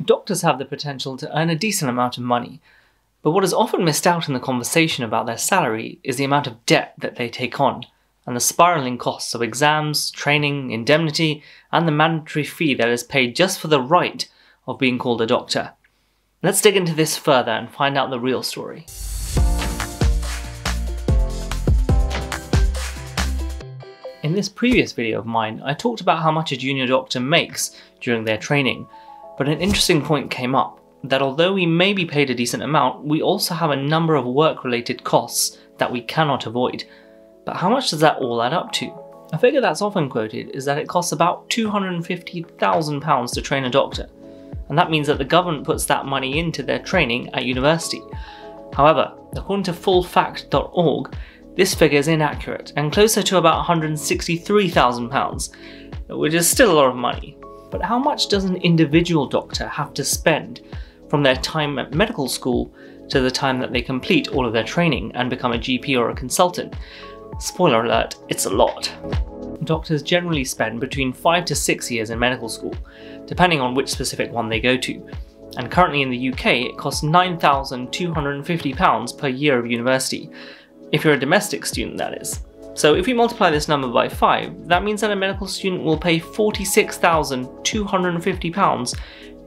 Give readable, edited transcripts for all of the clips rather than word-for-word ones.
Doctors have the potential to earn a decent amount of money, but what is often missed out in the conversation about their salary is the amount of debt that they take on, and the spiralling costs of exams, training, indemnity, and the mandatory fee that is paid just for the right of being called a doctor. Let's dig into this further and find out the real story. In this previous video of mine, I talked about how much a junior doctor makes during their training, but an interesting point came up, that although we may be paid a decent amount, we also have a number of work-related costs that we cannot avoid. But how much does that all add up to? A figure that's often quoted is that it costs about £250,000 to train a doctor, and that means that the government puts that money into their training at university. However, according to fullfact.org, this figure is inaccurate and closer to about £163,000, which is still a lot of money. But how much does an individual doctor have to spend from their time at medical school to the time that they complete all of their training and become a GP or a consultant? Spoiler alert, it's a lot. Doctors generally spend between 5 to 6 years in medical school, depending on which specific one they go to. And currently in the UK, it costs £9,250 per year of university, if you're a domestic student that is. So if we multiply this number by 5, that means that a medical student will pay £46,250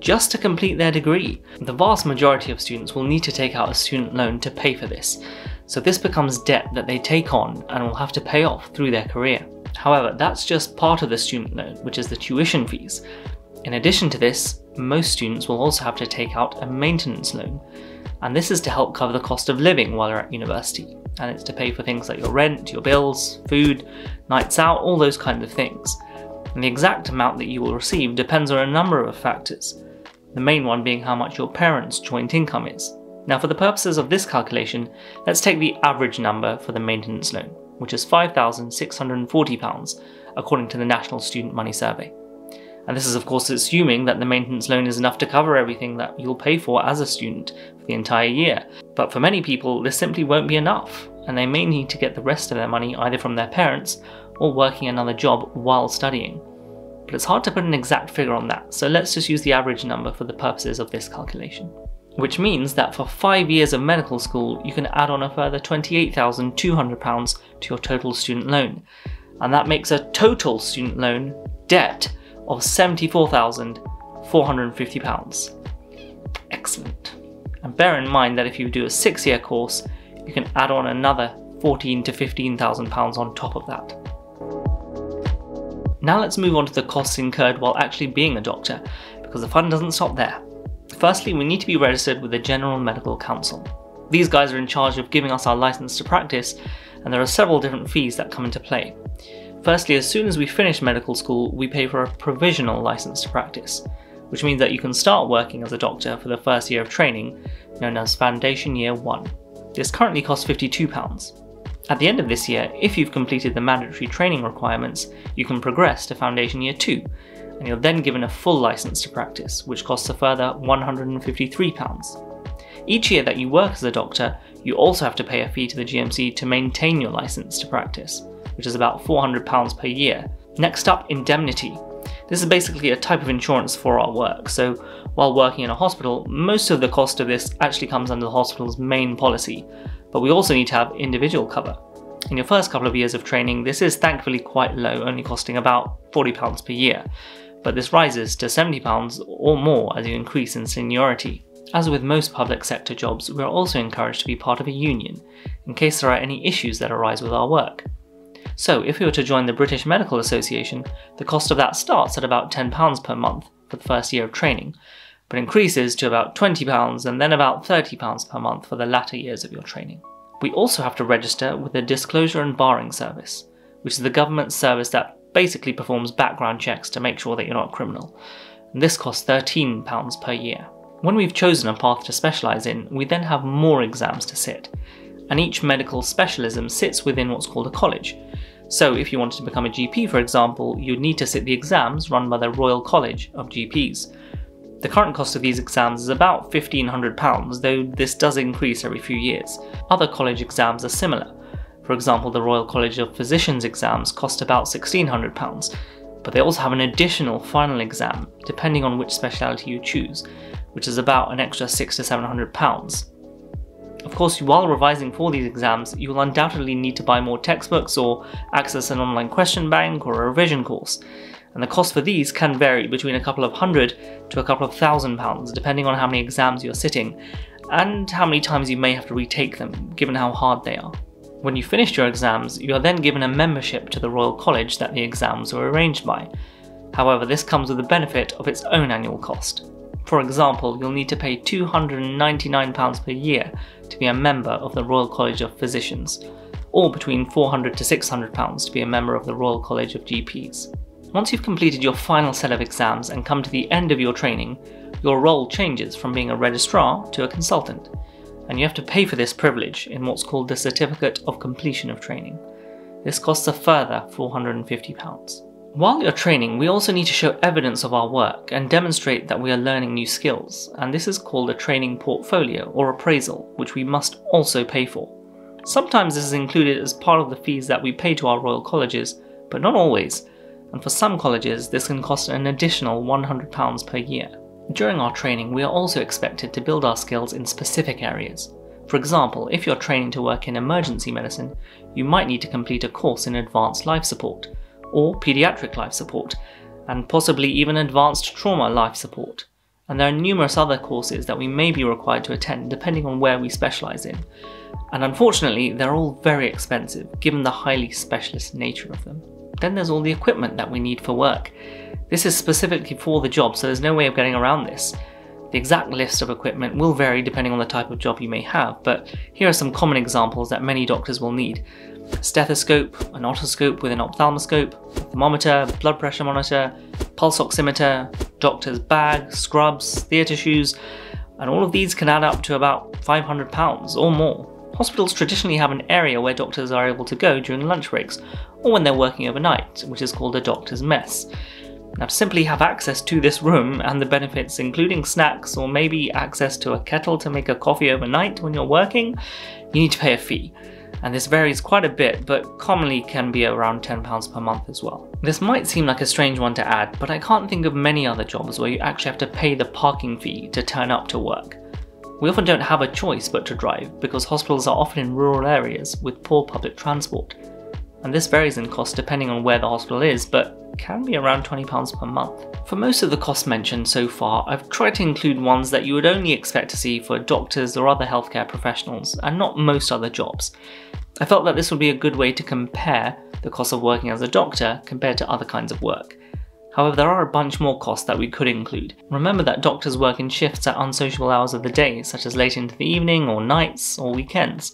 just to complete their degree. The vast majority of students will need to take out a student loan to pay for this, so this becomes debt that they take on and will have to pay off through their career. However, that's just part of the student loan, which is the tuition fees. In addition to this, most students will also have to take out a maintenance loan, and this is to help cover the cost of living while you're at university, and it's to pay for things like your rent, your bills, food, nights out, all those kinds of things. And the exact amount that you will receive depends on a number of factors, the main one being how much your parents' joint income is. Now, for the purposes of this calculation, let's take the average number for the maintenance loan, which is £5,640 according to the National Student Money Survey. And this is of course assuming that the maintenance loan is enough to cover everything that you'll pay for as a student for the entire year. But for many people, this simply won't be enough, and they may need to get the rest of their money either from their parents or working another job while studying. But it's hard to put an exact figure on that, so let's just use the average number for the purposes of this calculation. Which means that for 5 years of medical school, you can add on a further £28,200 to your total student loan. And that makes a total student loan debt of £74,450. Excellent. And bear in mind that if you do a 6-year course, you can add on another £14,000 to £15,000 on top of that. Now let's move on to the costs incurred while actually being a doctor, because the fun doesn't stop there. Firstly, we need to be registered with the General Medical Council. These guys are in charge of giving us our license to practice, and there are several different fees that come into play. Firstly, as soon as we finish medical school, we pay for a provisional license to practice, which means that you can start working as a doctor for the first year of training, known as Foundation Year 1. This currently costs £52. At the end of this year, if you've completed the mandatory training requirements, you can progress to Foundation Year 2, and you're then given a full license to practice, which costs a further £153. Each year that you work as a doctor, you also have to pay a fee to the GMC to maintain your license to practice, which is about £400 per year. Next up, indemnity. This is basically a type of insurance for our work, so while working in a hospital, most of the cost of this actually comes under the hospital's main policy, but we also need to have individual cover. In your first couple of years of training, this is thankfully quite low, only costing about £40 per year, but this rises to £70 or more as you increase in seniority. As with most public sector jobs, we are also encouraged to be part of a union, in case there are any issues that arise with our work. So if we were to join the British Medical Association, the cost of that starts at about £10 per month for the first year of training, but increases to about £20 and then about £30 per month for the latter years of your training. We also have to register with the Disclosure and Barring Service, which is the government service that basically performs background checks to make sure that you're not a criminal, and this costs £13 per year. When we've chosen a path to specialise in, we then have more exams to sit, and each medical specialism sits within what's called a college. So if you wanted to become a GP, for example, you'd need to sit the exams run by the Royal College of GPs. The current cost of these exams is about £1,500, though this does increase every few years. Other college exams are similar. For example, the Royal College of Physicians exams cost about £1,600, But they also have an additional final exam, depending on which speciality you choose, which is about an extra £600 to £700. Of course, while revising for these exams, you will undoubtedly need to buy more textbooks or access an online question bank or a revision course, and the cost for these can vary between a couple of £100 to a couple of £1,000, depending on how many exams you're sitting and how many times you may have to retake them, given how hard they are. When you finish your exams, you are then given a membership to the Royal College that the exams were arranged by. However, this comes with the benefit of its own annual cost. For example, you'll need to pay £299 per year to be a member of the Royal College of Physicians, or between £400 to £600 to be a member of the Royal College of GPs. Once you've completed your final set of exams and come to the end of your training, your role changes from being a registrar to a consultant, and you have to pay for this privilege in what's called the Certificate of Completion of Training. This costs a further £450. While you're training, we also need to show evidence of our work and demonstrate that we are learning new skills, and this is called a training portfolio or appraisal, which we must also pay for. Sometimes this is included as part of the fees that we pay to our Royal Colleges, but not always, and for some colleges this can cost an additional £100 per year. During our training, we are also expected to build our skills in specific areas. For example, if you're training to work in emergency medicine, you might need to complete a course in advanced life support, or paediatric life support, and possibly even advanced trauma life support. And there are numerous other courses that we may be required to attend depending on where we specialise in. And unfortunately, they're all very expensive given the highly specialist nature of them. Then there's all the equipment that we need for work. This is specifically for the job, so there's no way of getting around this. The exact list of equipment will vary depending on the type of job you may have, but here are some common examples that many doctors will need. A stethoscope, an otoscope with an ophthalmoscope, thermometer, blood pressure monitor, pulse oximeter, doctor's bag, scrubs, theatre shoes, and all of these can add up to about £500 or more. Hospitals traditionally have an area where doctors are able to go during lunch breaks, or when they're working overnight, which is called a doctor's mess. Now, to simply have access to this room and the benefits including snacks or maybe access to a kettle to make a coffee overnight when you're working, you need to pay a fee. And this varies quite a bit, but commonly can be around £10 per month as well. This might seem like a strange one to add, but I can't think of many other jobs where you actually have to pay the parking fee to turn up to work. We often don't have a choice but to drive, because hospitals are often in rural areas with poor public transport. And this varies in cost depending on where the hospital is, but can be around £20 per month. For most of the costs mentioned so far, I've tried to include ones that you would only expect to see for doctors or other healthcare professionals, and not most other jobs. I felt that this would be a good way to compare the cost of working as a doctor compared to other kinds of work. However, there are a bunch more costs that we could include. Remember that doctors work in shifts at unsociable hours of the day, such as late into the evening or nights or weekends.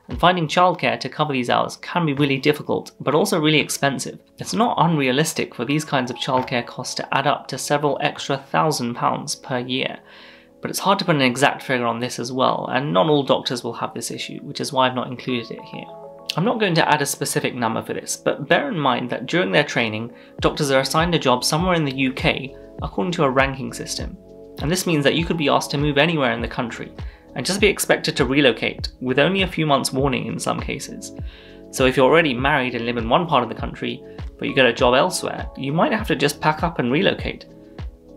And finding childcare to cover these hours can be really difficult, but also really expensive. It's not unrealistic for these kinds of childcare costs to add up to several extra £1,000 per year. But it's hard to put an exact figure on this as well, and not all doctors will have this issue, which is why I've not included it here. I'm not going to add a specific number for this, but bear in mind that during their training, doctors are assigned a job somewhere in the UK according to a ranking system. And this means that you could be asked to move anywhere in the country, and just be expected to relocate, with only a few months' warning in some cases. So if you're already married and live in one part of the country, but you get a job elsewhere, you might have to just pack up and relocate.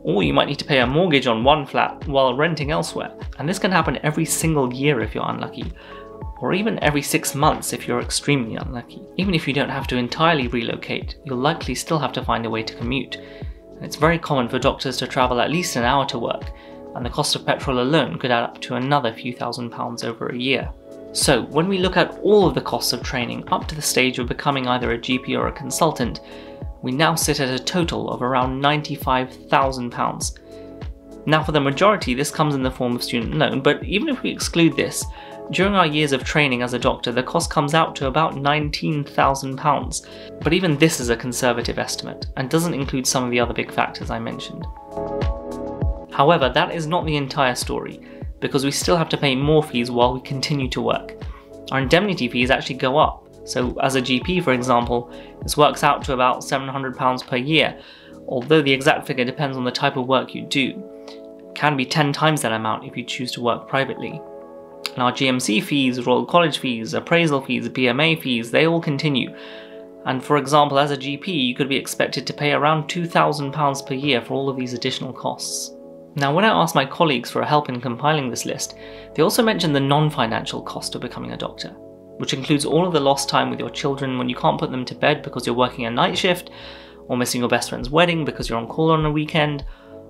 Or you might need to pay a mortgage on one flat while renting elsewhere. And this can happen every single year if you're unlucky, or even every 6 months if you're extremely unlucky. Even if you don't have to entirely relocate, you'll likely still have to find a way to commute. And it's very common for doctors to travel at least an hour to work, and the cost of petrol alone could add up to another few £1,000s over a year. So when we look at all of the costs of training up to the stage of becoming either a GP or a consultant, we now sit at a total of around £95,000. Now for the majority this comes in the form of student loan, but even if we exclude this, during our years of training as a doctor the cost comes out to about £19,000. But even this is a conservative estimate, and doesn't include some of the other big factors I mentioned. However, that is not the entire story, because we still have to pay more fees while we continue to work. Our indemnity fees actually go up, so as a GP for example, this works out to about £700 per year, although the exact figure depends on the type of work you do. It can be 10 times that amount if you choose to work privately. And our GMC fees, Royal College fees, appraisal fees, BMA fees, they all continue. And for example, as a GP, you could be expected to pay around £2,000 per year for all of these additional costs. Now, when I asked my colleagues for help in compiling this list, they also mentioned the non-financial cost of becoming a doctor, which includes all of the lost time with your children when you can't put them to bed because you're working a night shift, or missing your best friend's wedding because you're on call on a weekend,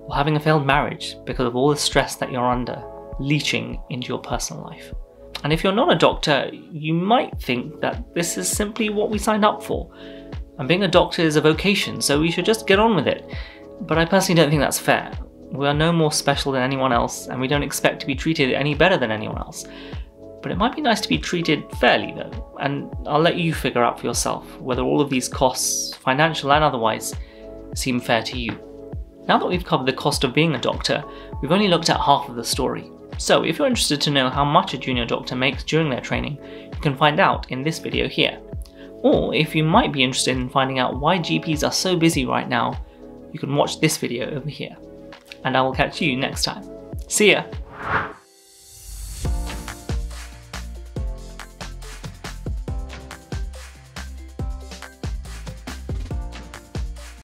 or having a failed marriage because of all the stress that you're under, leaching into your personal life. And if you're not a doctor, you might think that this is simply what we signed up for, and being a doctor is a vocation, so we should just get on with it. But I personally don't think that's fair. We are no more special than anyone else, and we don't expect to be treated any better than anyone else. But it might be nice to be treated fairly though, and I'll let you figure out for yourself whether all of these costs, financial and otherwise, seem fair to you. Now that we've covered the cost of being a doctor, we've only looked at half of the story. So if you're interested to know how much a junior doctor makes during their training, you can find out in this video here. Or if you might be interested in finding out why GPs are so busy right now, you can watch this video over here. And I will catch you next time. See ya!